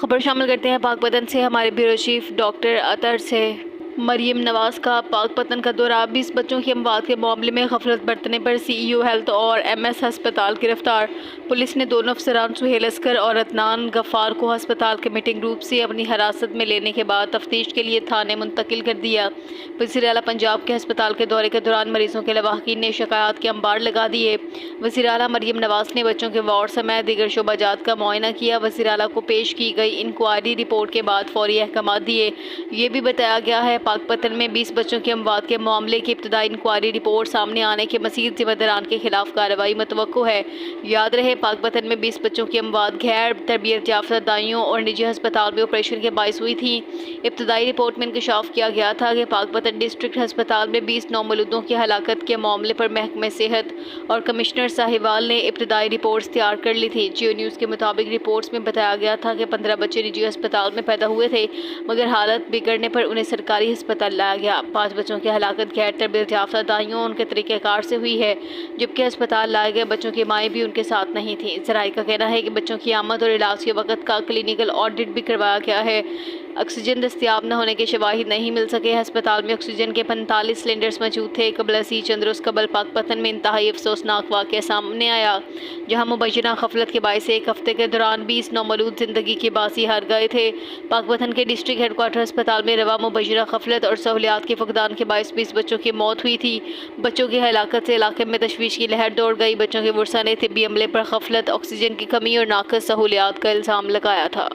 خبر شامل کرتے ہیں پاک پتن سے۔ ہمارے بیورو چیف ڈاکٹر اطہر سے مریم نواز کا پاک پتن کا دورہ۔ 20 بچوں کی اموات کے معاملے میں غفلت برتنے پر سی ای او ہیلتھ اور ایم ایس ہسپتال گرفتار۔ پولیس نے دونوں افسران سہیل اصغر اور عدنان غفار کو ہسپتال کے میٹنگ روم سے اپنی حراست میں لینے کے بعد تفتیش کے لیے تھانے منتقل کر دیا۔ وزیر اعلیٰ پنجاب کے ہسپتال کے دورے کے دوران مریضوں کے لواحقین نے شکایات کے انبار لگا دیے۔ وزیر اعلیٰ مریم نواز نے بچوں کے وارڈ سمیت دیگر شعبہ جات کا معائنہ کیا۔ وزیر اعلیٰ کو پیش کی گئی انکوائری رپورٹ کے بعد فوری احکامات دیے۔ یہ بھی بتایا گیا ہے پاک پتن میں 20 بچوں کی اموات کے معاملے کی ابتدائی انکوائری رپورٹ سامنے آنے کے مزید ذمہ داران کے خلاف کارروائی متوقع ہے۔ یاد رہے پاک پتن میں 20 بچوں کی اموات غیر تربیت یافتہ دائیوں اور نجی ہسپتال میں آپریشن کے باعث ہوئی تھیں۔ ابتدائی رپورٹ میں انکشاف کیا گیا تھا کہ پاک پتن ڈسٹرکٹ ہسپتال میں 20 نومولودوں کی ہلاکت کے معاملے پر محکمہ صحت اور کمشنر ساہیوال نے ابتدائی رپورٹس تیار کر لی تھی۔ جیو نیوز کے مطابق رپورٹس میں بتایا گیا تھا کہ 15 بچے نجی ہسپتال میں پیدا ہوئے تھے مگر حالت بگڑنے پر انہیں سرکاری ہسپتال لایا گیا۔ 5 بچوں کی ہلاکت غیر تربیت یافتہ دائیوں اور ان کے طریقہ کار سے ہوئی ہے، جبکہ ہسپتال لائے گئے بچوں کی مائیں بھی ان کے ساتھ نہیں تھیں۔ ذرائع کا کہنا ہے کہ بچوں کی آمد اور علاج کے وقت کا کلینیکل آڈٹ بھی کروایا گیا ہے۔ آکسیجن دستیاب نہ ہونے کے شواہد نہیں مل سکے۔ ہسپتال میں آکسیجن کے 45 سلنڈرز موجود تھے۔ قبل ازیں چند روز قبل پاک پتن میں انتہائی افسوسناک واقعہ سامنے آیا جہاں مبینہ غفلت کے باعث ایک ہفتے کے دوران 20 نومولود زندگی کی بازی ہار گئے تھے۔ پاک پتن کے ڈسٹرکٹ ہیڈ کوارٹر ہسپتال میں رواں مبینہ غفلت اور سہولیات کے فقدان کے باعث 20 بچوں کی موت ہوئی تھی۔ بچوں کی ہلاکت سے علاقے میں تشویش کی لہر دوڑ گئی۔ بچوں کے ورثاء نے طبی عملے پر غفلت، آکسیجن کی کمی اور ناقص سہولیات کا الزام لگایا تھا۔